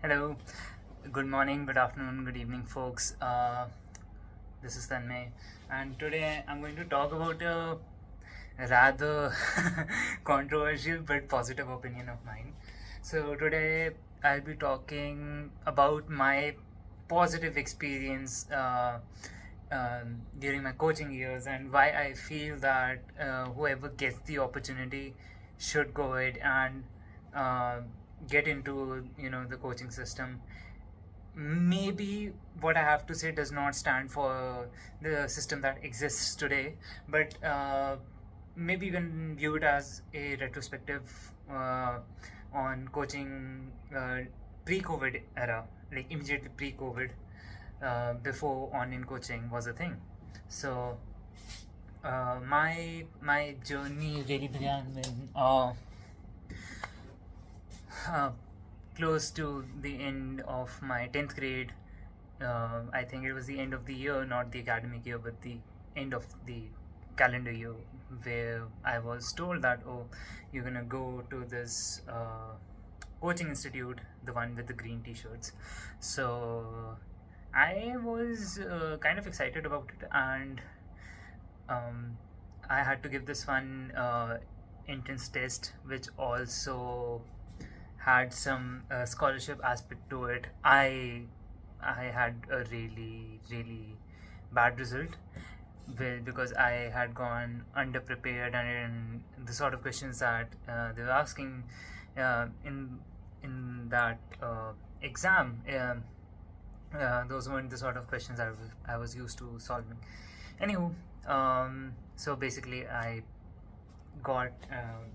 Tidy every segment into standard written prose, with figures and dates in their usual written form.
Hello, good morning, good afternoon, good evening, folks. This is Tanmay, and today I'm going to talk about a rather controversial but positive opinion of mine. So, today I'll be talking about my positive experience during my coaching years and why I feel that whoever gets the opportunity should go ahead and uh, get into the coaching system. Maybe what I have to say does not stand for the system that exists today, but maybe you can view it as a retrospective on coaching pre-COVID era, like immediately pre-COVID, before online coaching was a thing. So my journey really began when uh, close to the end of my 10th grade. I think it was the end of the year, not the academic year, but the end of the calendar year, where I was told that, oh, you're gonna go to this coaching institute, the one with the green t shirts. So I was kind of excited about it, and um, I had to give this one entrance test, which also had some scholarship aspect to it. I had a really bad result. Well, because I had gone underprepared, and the sort of questions that they were asking in that exam, those weren't the sort of questions I was used to solving. Anywho, so basically I got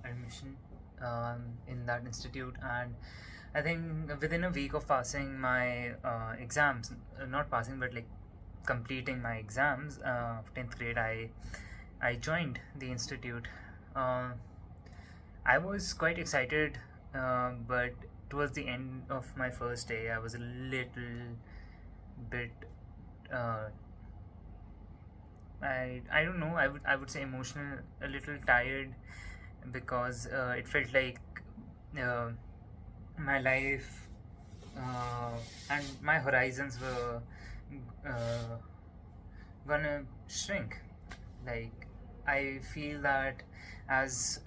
admission in that institute, and I think within a week of passing my exams, not passing but like completing my exams of 10th grade, I joined the institute. uh, I was quite excited, but towards the end of my first day I was a little bit uh, I don't know. I would say emotional, a little tired, because it felt like uh, my life and my horizons were uh, gonna shrink. Like, I feel that as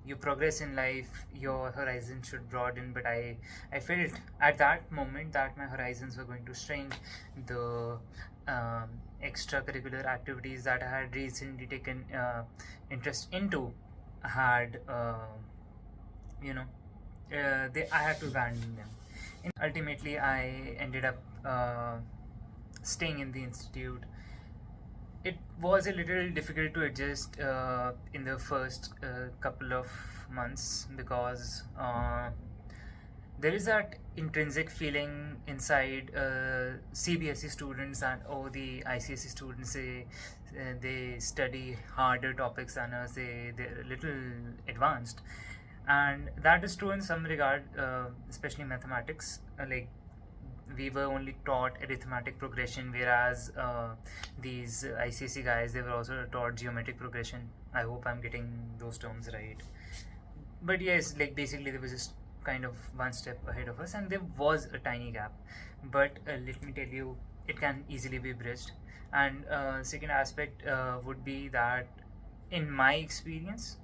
you progress in life, your horizon should broaden. But I felt at that moment that my horizons were going to shrink. The extracurricular activities that I had recently taken interest into had, you know, I had to abandon them. Ultimately, I ended up staying in the institute. It was a little difficult to adjust in the first couple of months, because there is that intrinsic feeling inside CBSE students that, oh, the ICSE students, they study harder topics than us, they're a little advanced. And that is true in some regard, especially mathematics. Like, we were only taught arithmetic progression, whereas these ICSE guys, they were also taught geometric progression. I hope I'm getting those terms right. But yes, like, basically they were just kind of one step ahead of us, and there was a tiny gap. But let me tell you, it can easily be bridged. And second aspect would be that, in my experience,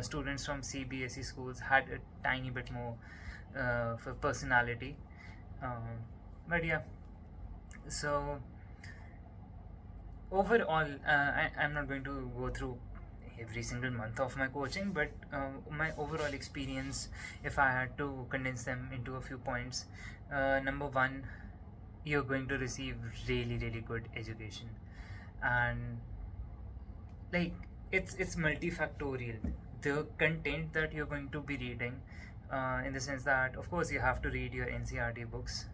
students from CBSE schools had a tiny bit more for personality. But yeah, so overall, I'm not going to go through every single month of my coaching, but my overall experience, if I had to condense them into a few points, number one, you're going to receive really good education. And, like, it's multifactorial. The content that you're going to be reading, in the sense that, of course, you have to read your NCRT books,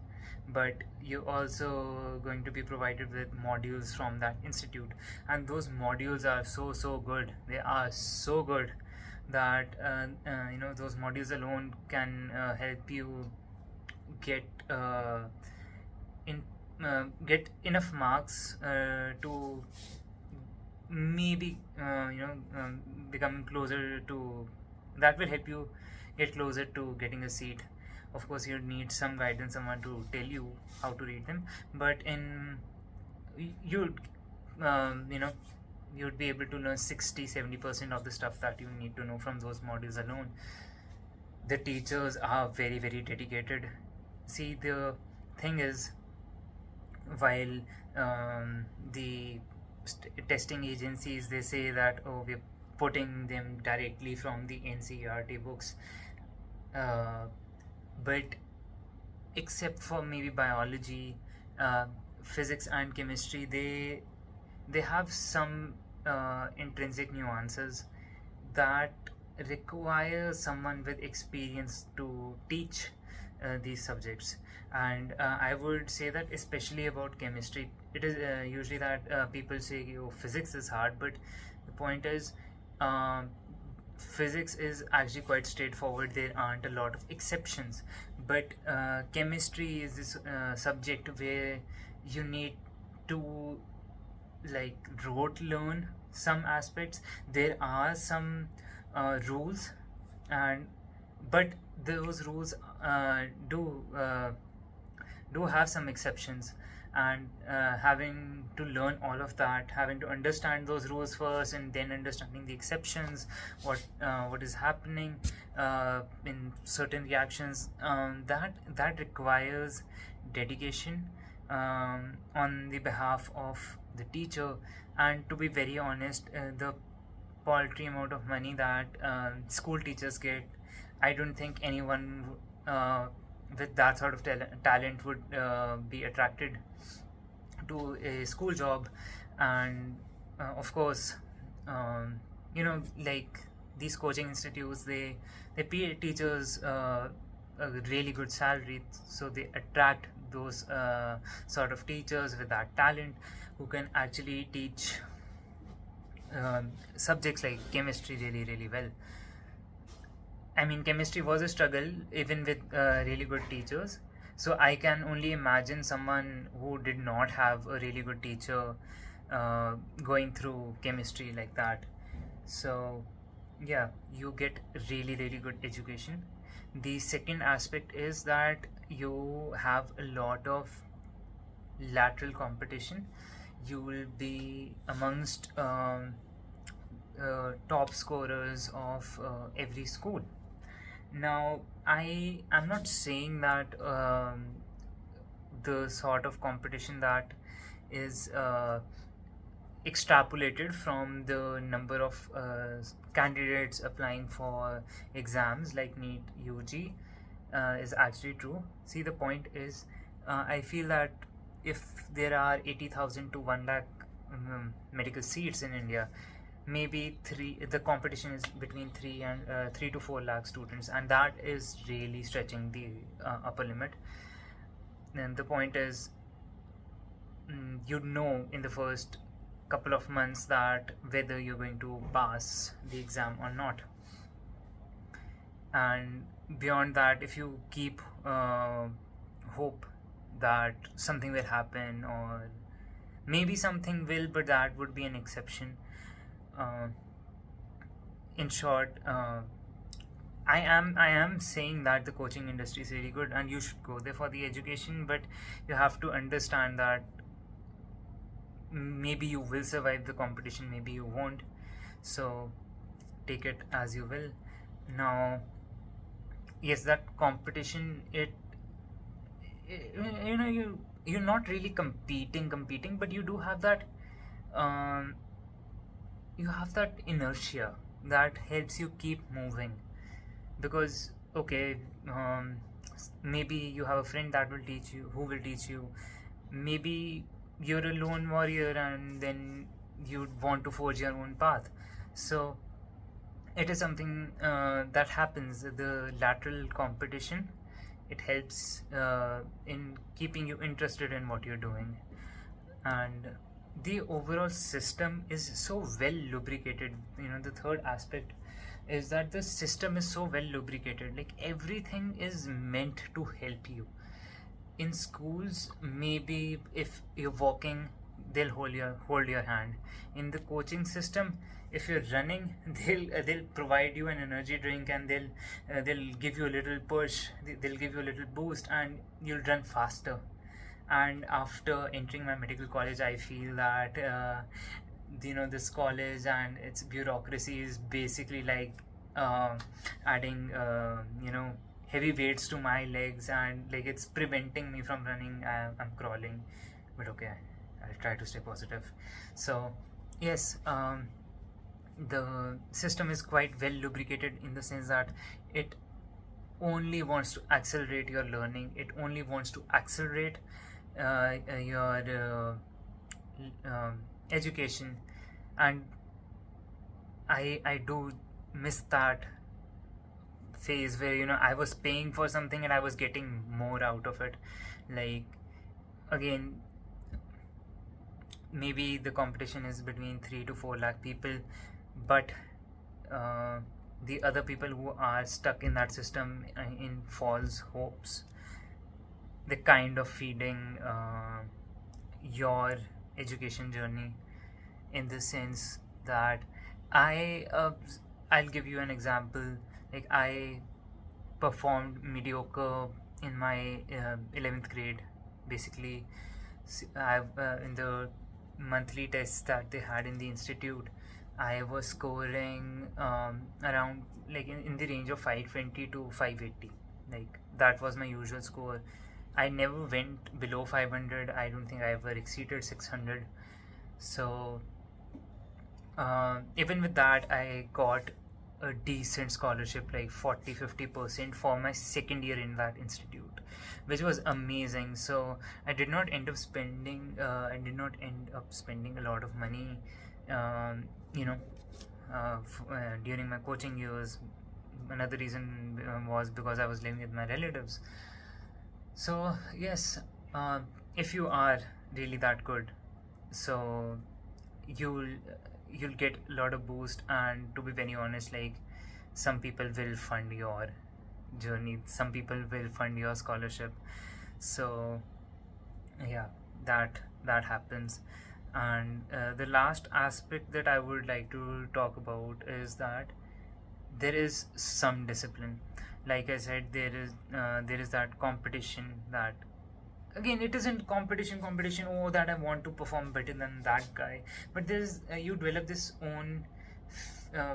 but you're also going to be provided with modules from that institute, and those modules are so good. They are so good that those modules alone can help you get in get enough marks to maybe become closer to, that will help you get closer to getting a seat Of course you need some guidance, someone to tell you how to read them, but in you'd you know you'd be able to learn 60-70% of the stuff that you need to know from those modules alone. The teachers are very, very dedicated. See, the thing is, while the testing agencies, they say that, oh, we're putting them directly from the NCERT books, but except for maybe biology, physics and chemistry, they have some intrinsic nuances that require someone with experience to teach these subjects. And I would say that especially about chemistry, it is usually that people say, oh, physics is hard, but the point is, physics is actually quite straightforward. There aren't a lot of exceptions, but chemistry is this subject where you need to like rote learn some aspects. There are some rules, and but those rules do have some exceptions, and having to learn all of that, having to understand those rules first and then understanding the exceptions, what is happening in certain reactions, that requires dedication on the behalf of the teacher. And to be very honest, the paltry amount of money that school teachers get, I don't think anyone with that sort of talent would be attracted to a school job. And of course, like these coaching institutes, they pay teachers a really good salary, so they attract those sort of teachers with that talent who can actually teach subjects like chemistry really, really well. I mean, chemistry was a struggle even with really good teachers. So I can only imagine someone who did not have a really good teacher going through chemistry like that. So yeah, you get really, really good education. The second aspect is that you have a lot of lateral competition. You will be amongst top scorers of every school. Now, I am not saying that the sort of competition that is extrapolated from the number of candidates applying for exams like NEET UG is actually true. See, the point is, I feel that if there are 80,000 to 1 lakh medical seats in India, maybe the competition is between 3 to 4 lakh students, and that is really stretching the upper limit. And the point is, in the first couple of months that whether you're going to pass the exam or not. And beyond that, if you keep hope that something will happen, or maybe something will, but that would be an exception. In short, I am saying that the coaching industry is really good and you should go there for the education, but you have to understand that maybe you will survive the competition, maybe you won't. So take it as you will. Now, yes, that competition, you're not really competing, but you do have that inertia that helps you keep moving. Because okay, maybe you have a friend that will teach you, who will teach you. Maybe you're a lone warrior and then you want to forge your own path. So it is something that happens. The lateral competition, it helps in keeping you interested in what you're doing. And the overall system is so well lubricated. The third aspect is that the system is so well lubricated, like everything is meant to help you. In schools, maybe if you're walking, they'll hold your hand. In the coaching system, if you're running, they'll provide you an energy drink, and they'll give you a little push, they'll give you a little boost, and you'll run faster. And after entering my medical college, I feel that this college and its bureaucracy is basically like adding heavy weights to my legs, and like it's preventing me from running. I'm crawling, but okay, I'll try to stay positive. So yes, the system is quite well lubricated in the sense that it only wants to accelerate your learning, it only wants to accelerate your education. And I do miss that phase where I was paying for something and I was getting more out of it. Like, again, maybe the competition is between 3 to 4 lakh people, but the other people who are stuck in that system in false hopes, the kind of feeding your education journey, in the sense that I'll give you an example. Like, I performed mediocre in my 11th grade. Basically, in the monthly tests that they had in the institute, I was scoring around, like, in the range of 520 to 580. Like, that was my usual score. I never went below 500. I don't think I ever exceeded 600. So even with that, I got a decent scholarship, like 40-50% for my second year in that institute, which was amazing. So I did not end up spending a lot of money during my coaching years. Another reason was because I was living with my relatives. So yes, if you are really that good, so you'll get a lot of boost. And to be very honest, like, some people will fund your journey, some people will fund your scholarship. So yeah, that happens. And the last aspect that I would like to talk about is that there is some discipline. Like I said, there is that competition, that, again, it isn't competition, oh, that I want to perform better than that guy, but there's you develop this own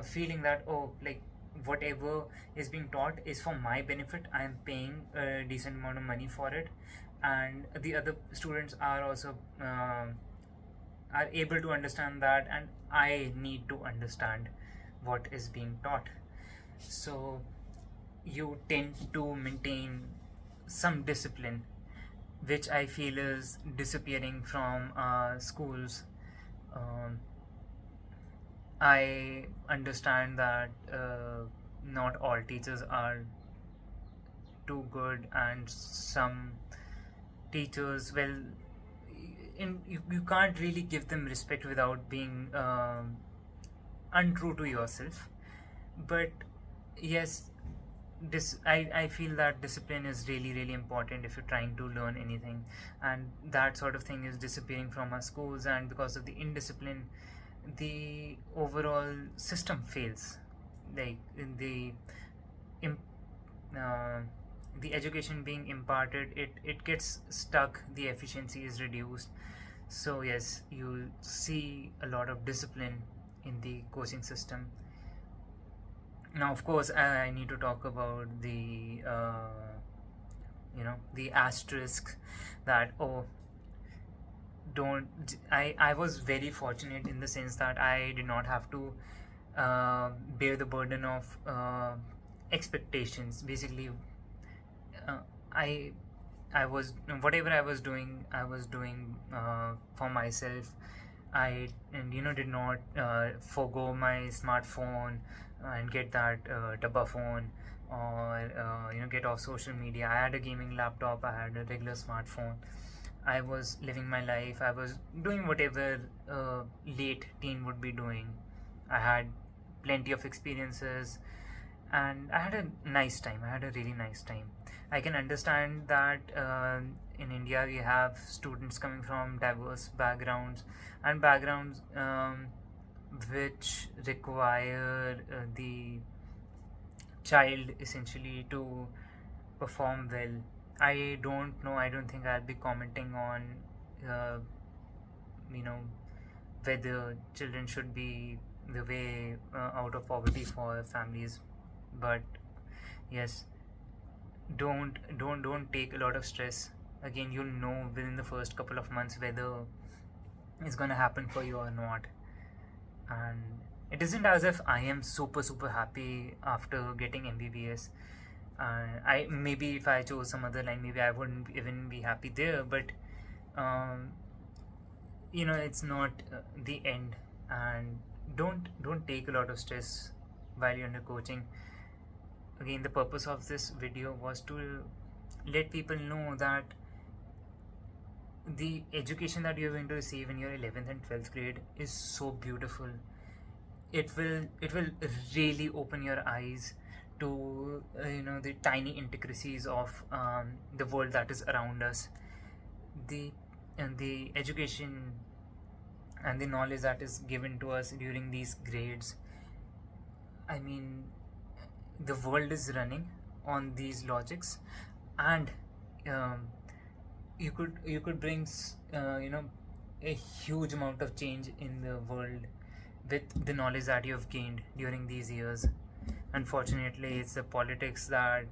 feeling that, oh, like, whatever is being taught is for my benefit, I am paying a decent amount of money for it, and the other students are also are able to understand that, and I need to understand what is being taught. So you tend to maintain some discipline, which I feel is disappearing from schools. Um, I understand that not all teachers are too good, and some teachers, well, you can't really give them respect without being untrue to yourself. But yes, I feel that discipline is really, really important if you're trying to learn anything, and that sort of thing is disappearing from our schools. And because of the indiscipline, the overall system fails. Like, in uh, the education being imparted, it gets stuck, the efficiency is reduced. So yes, you'll see a lot of discipline in the coaching system. Now, of course, I need to talk about the asterisk, that, oh, don't I was very fortunate in the sense that I did not have to bear the burden of expectations. Basically, uh, I I was whatever I was doing for myself. I and did not forgo my smartphone and get that dabba phone, or get off social media. I had a gaming laptop, I had a regular smartphone. I was living my life. I was doing whatever late teen would be doing. I had plenty of experiences, and I had a nice time. I had a really nice time. I can understand that in India we have students coming from diverse backgrounds and backgrounds which require the child essentially to perform well. I don't know. I don't think I'll be commenting on, uh, you know, whether children should be the way out of poverty for families. But yes, don't take a lot of stress. Again, you'll know within the first couple of months whether it's gonna happen for you or not. And it isn't as if I am super happy after getting MBBS. I maybe if I chose some other line, maybe I wouldn't even be happy there. But um, it's not the end. And don't take a lot of stress while you're under coaching. Again, the purpose of this video was to let people know that the education that you're going to receive in your 11th and 12th grade is so beautiful. It will really open your eyes to the tiny intricacies of the world that is around us. The education and the knowledge that is given to us during these grades, I mean, the world is running on these logics. And um, you could bring a huge amount of change in the world with the knowledge that you have gained during these years. Unfortunately, it's the politics that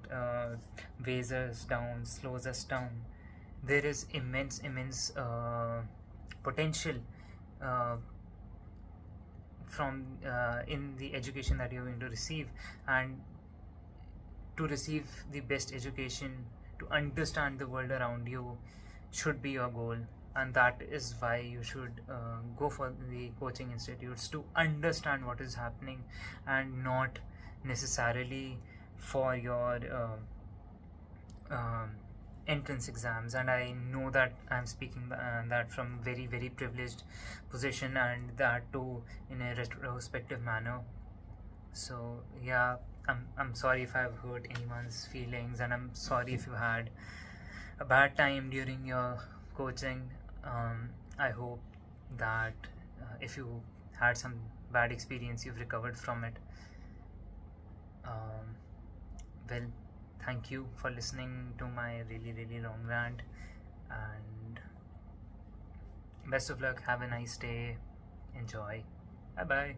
weighs us down, slows us down. There is immense potential uh, from in the education that you're going to receive. And to receive the best education, to understand the world around you, should be your goal. And that is why you should go for the coaching institutes, to understand what is happening, and not necessarily for your entrance exams. And I know that I'm speaking that from very privileged position, and that too in a retrospective manner. So yeah, I'm sorry if I've hurt anyone's feelings, and I'm sorry if you had a bad time during your coaching. I hope that if you had some bad experience, you've recovered from it. Um, well, thank you for listening to my really long rant, and best of luck. Have a nice day. Enjoy. Bye bye.